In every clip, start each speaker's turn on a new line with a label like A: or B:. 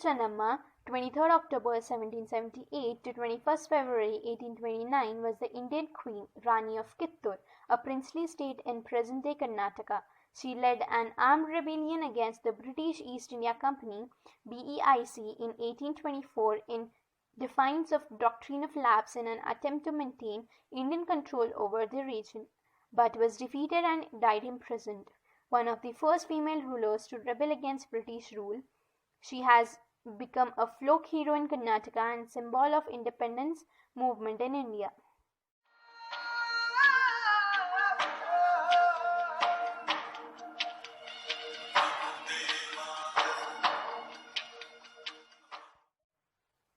A: Channamma, 23rd October 1778 to 21st February 1829, was the Indian queen, Rani of Kittur, a princely state in present-day Karnataka. She led an armed rebellion against the British East India Company (BEIC) in 1824 in defiance of doctrine of lapse in an attempt to maintain Indian control over the region, but was defeated and died imprisoned. One of the first female rulers to rebel against British rule, she has become a folk hero in Karnataka and symbol of independence movement in India.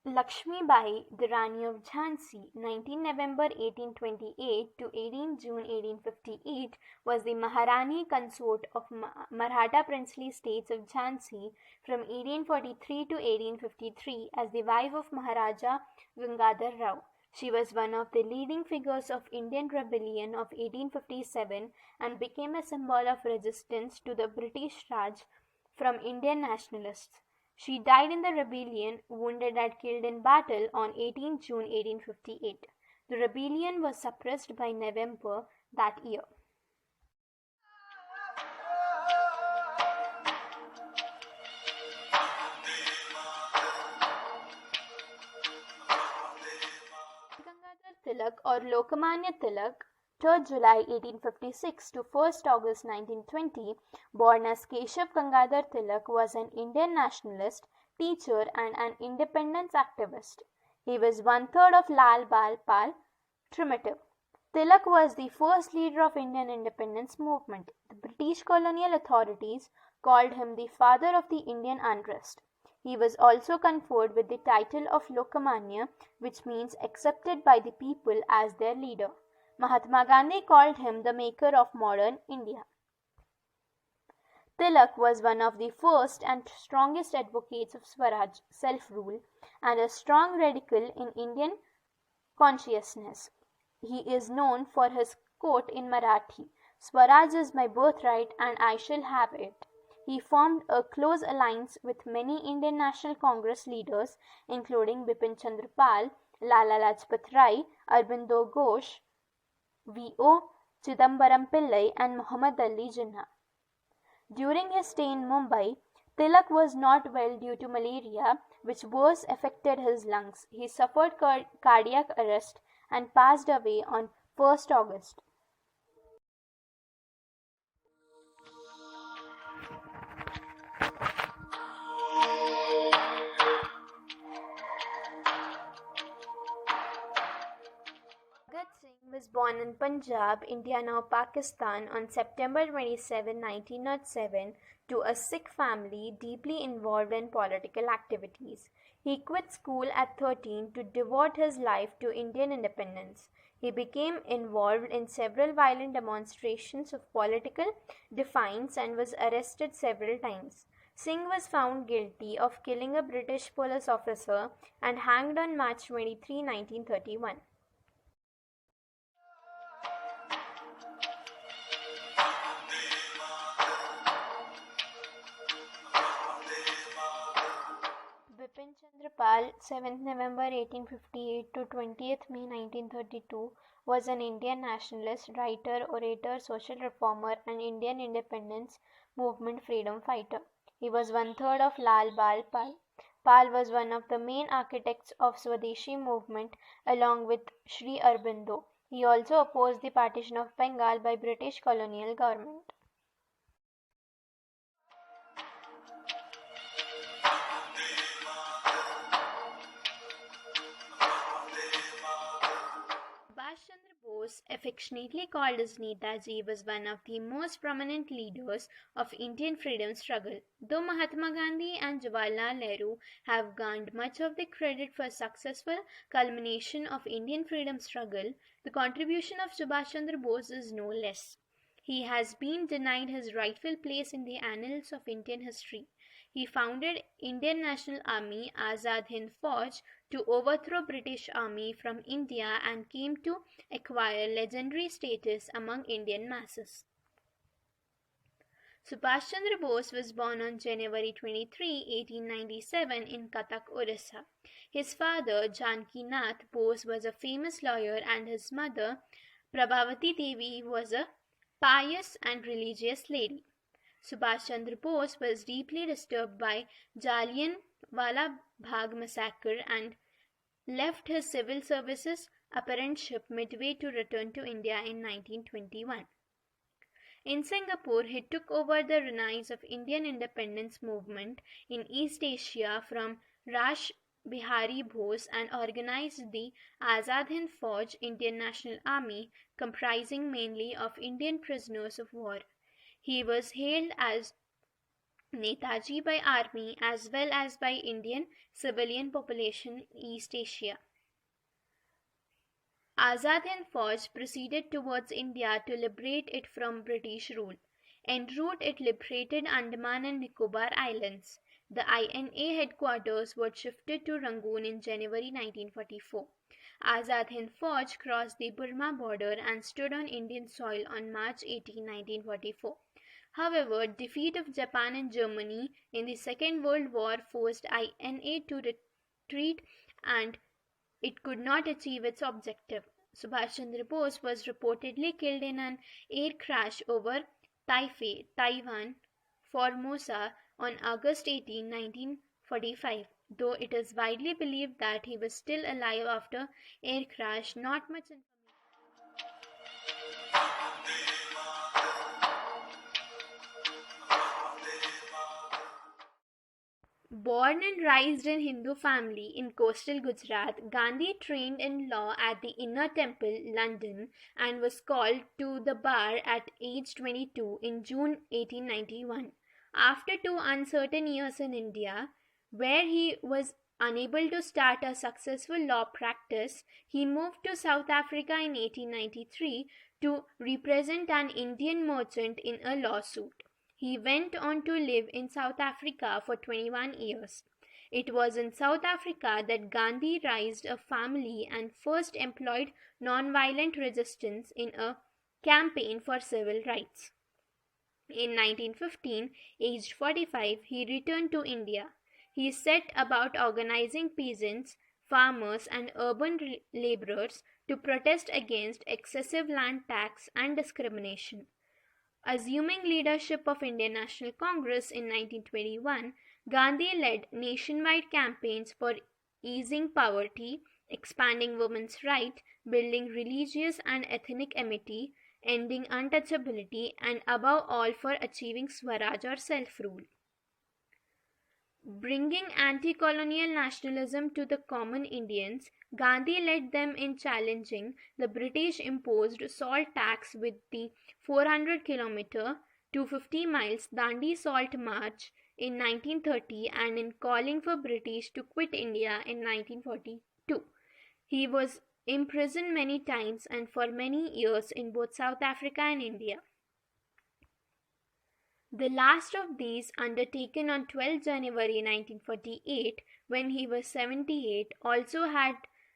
A: Lakshmi Bai, the Rani of Jhansi, 19 November 1828 to 18 June 1858, was the Maharani consort of Maratha princely states of Jhansi from 1843 to 1853 as the wife of Maharaja Gangadhar Rao. She was one of the leading figures of Indian rebellion of 1857 and became a symbol of resistance to the British Raj from Indian nationalists. She died in the rebellion, wounded and killed in battle on 18 June 1858. The rebellion was suppressed by November that year. Gangadhar Tilak or Lokmanya Tilak, 3rd July 1856 to 1st August 1920, born as Keshav Gangadhar Tilak, was an Indian nationalist, teacher and an independence activist. He was one-third of Lal Bal Pal Primitive. Tilak was the first leader of Indian independence movement. The British colonial authorities called him the father of the Indian unrest. He was also conferred with the title of Lokmanya, which means accepted by the people as their leader. Mahatma Gandhi called him the maker of modern India. Tilak was one of the first and strongest advocates of Swaraj, self-rule, and a strong radical in Indian consciousness. He is known for his quote in Marathi, "Swaraj is my birthright and I shall have it." He formed a close alliance with many Indian National Congress leaders, including Bipin Chandra Pal, Lala Lajpat Rai, Aurobindo Ghosh, V.O. Chidambaram Pillai and Muhammad Ali Jinnah. During his stay in Mumbai, Tilak was not well due to malaria, which worse affected his lungs. He suffered cardiac arrest and passed away on 1st August. Bhagat Singh was born in Punjab, India now Pakistan, on September 27, 1907, to a Sikh family deeply involved in political activities. He quit school at 13 to devote his life to Indian independence. He became involved in several violent demonstrations of political defiance and was arrested several times. Singh was found guilty of killing a British police officer and hanged on March 23, 1931. Bipin Chandra Pal, 7th November 1858 to 20th May 1932, was an Indian nationalist, writer, orator, social reformer, and Indian independence movement freedom fighter. He was one-third of Lal Bal Pal. Pal was one of the main architects of Swadeshi movement along with Sri Aurobindo. He also opposed the partition of Bengal by British colonial government. Subhash Chandra Bose, affectionately called as Netaji, was one of the most prominent leaders of Indian freedom struggle. Though Mahatma Gandhi and Jawaharlal Nehru have garnered much of the credit for successful culmination of Indian freedom struggle, the contribution of Subhash Chandra Bose is no less. He has been denied his rightful place in the annals of Indian history. He founded Indian National Army Azad Hind Fauj to overthrow British Army from India and came to acquire legendary status among Indian masses. Subhash Chandra Bose was born on January 23, 1897 in Cuttack, Orissa. His father, Janki Nath Bose, was a famous lawyer, and his mother, Prabhavati Devi, was a pious and religious lady. Subhash Chandra Bose was deeply disturbed by Jallianwala Bagh massacre and left his civil services apprenticeship midway to return to India in 1921. In Singapore, he took over the rise of Indian independence movement in East Asia from Rash Bihari Bose and organized the Azad Hind Fauj, Indian National Army, comprising mainly of Indian prisoners of war. He was hailed as Netaji by army as well as by Indian civilian population in East Asia. Azad Hind Fauj proceeded towards India to liberate it from British rule. En route it liberated Andaman and Nicobar Islands. The INA headquarters were shifted to Rangoon in January 1944. Azad Hind Fauj crossed the Burma border and stood on Indian soil on March 18, 1944. However, defeat of Japan and Germany in the Second World War forced INA to retreat and it could not achieve its objective. Subhash Chandra Bose was reportedly killed in an air crash over Taipei, Taiwan, Formosa on August 18, 1945. Though it is widely believed that he was still alive after air crash, not much information. Born and raised in Hindu family in coastal Gujarat, Gandhi trained in law at the Inner Temple, London, and was called to the bar at age 22 in June 1891. After 2 uncertain years in India, where he was unable to start a successful law practice, he moved to South Africa in 1893 to represent an Indian merchant in a lawsuit. He went on to live in South Africa for 21 years. It was in South Africa that Gandhi raised a family and first employed nonviolent resistance in a campaign for civil rights. In 1915, aged 45, he returned to India. He set about organizing peasants, farmers, and urban laborers to protest against excessive land tax and discrimination. Assuming leadership of Indian National Congress in 1921, Gandhi led nationwide campaigns for easing poverty, expanding women's rights, building religious and ethnic amity, ending untouchability, and above all for achieving Swaraj or self-rule. Bringing anti-colonial nationalism to the common Indians, Gandhi led them in challenging the British-imposed salt tax with the 400-kilometer (250 miles) Dandi Salt March in 1930 and in calling for British to quit India in 1942. He was imprisoned many times and for many years in both South Africa and India. The last of these, undertaken on 12 January 1948, when he was 78, also had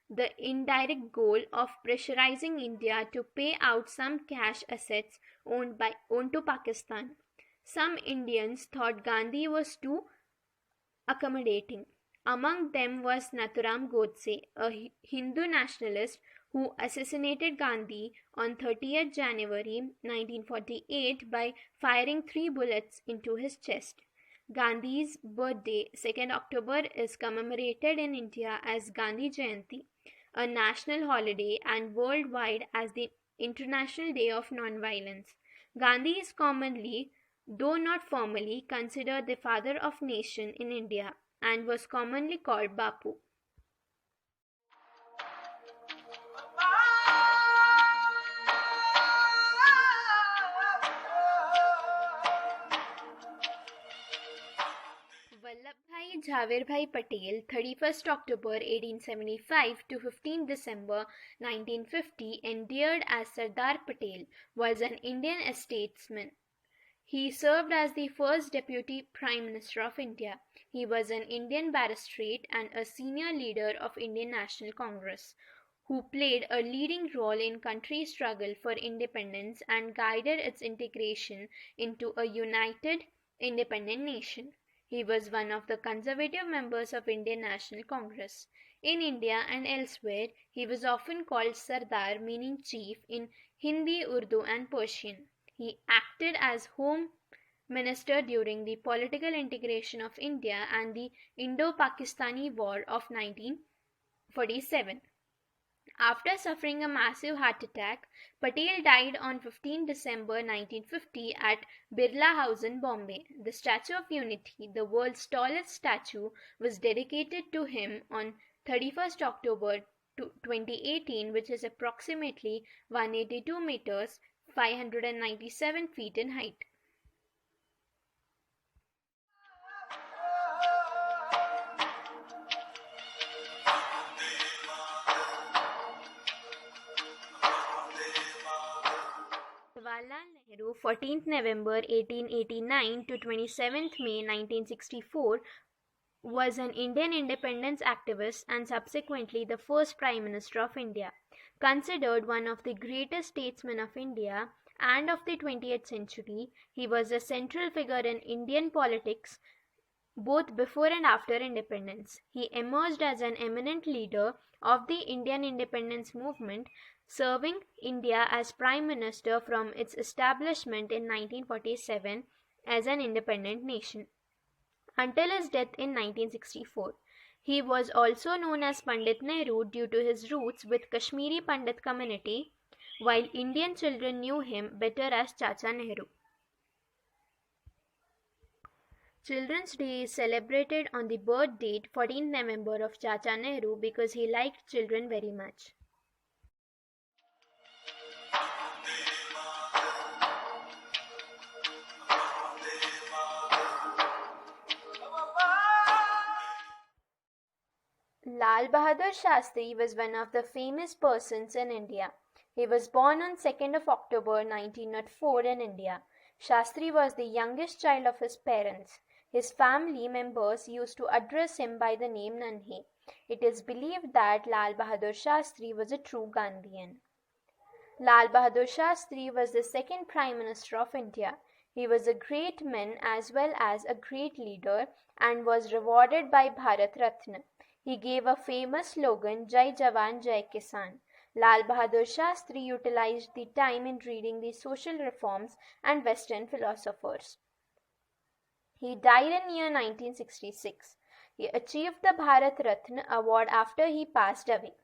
A: the indirect goal of pressurizing India to pay out some cash assets owned to Pakistan. Some Indians thought Gandhi was too accommodating. Among them was Nathuram Godse, a Hindu nationalist who assassinated Gandhi on 30th January 1948 by firing 3 bullets into his chest. Gandhi's birthday, 2nd October, is commemorated in India as Gandhi Jayanti, a national holiday, and worldwide as the International Day of Nonviolence. Gandhi is commonly, though not formally, considered the father of nation in India and was commonly called Bapu. Vallabhbhai Jhaverbhai Patel, 31st October 1875 to 15 December 1950, endeared as Sardar Patel, was an Indian statesman. He served as the first Deputy Prime Minister of India. He was an Indian barrister and a senior leader of Indian National Congress, who played a leading role in country's struggle for independence and guided its integration into a united, independent nation. He was one of the conservative members of Indian National Congress. In India and elsewhere, he was often called Sardar, meaning chief, in Hindi, Urdu, and Persian. He acted as Home Minister during the political integration of India and the Indo-Pakistani War of 1947. After suffering a massive heart attack, Patel died on 15 December 1950 at Birla House in Bombay. The Statue of Unity, the world's tallest statue, was dedicated to him on 31st October 2018, which is approximately 182 meters, 597 feet in height. Jawaharlal Nehru, 14th November 1889 to 27th May 1964, was an Indian independence activist and subsequently the first Prime Minister of India. Considered one of the greatest statesmen of India and of the 20th century, he was a central figure in Indian politics both before and after independence. He emerged as an eminent leader of the Indian independence movement, serving India as Prime Minister from its establishment in 1947 as an independent nation, until his death in 1964. He was also known as Pandit Nehru due to his roots with Kashmiri Pandit community, while Indian children knew him better as Chacha Nehru. Children's Day is celebrated on the birth date 14th November of Chacha Nehru because he liked children very much. Lal Bahadur Shastri was one of the famous persons in India. He was born on 2nd of October 1904 in India. Shastri was the youngest child of his parents. His family members used to address him by the name Nanhi. It is believed that Lal Bahadur Shastri was a true Gandhian. Lal Bahadur Shastri was the second Prime Minister of India. He was a great man as well as a great leader and was rewarded by Bharat Ratna. He gave a famous slogan, Jai Jawan, Jai Kisan. Lal Bahadur Shastri utilized the time in reading the social reforms and Western philosophers. He died in year 1966. He achieved the Bharat Ratna award after he passed away.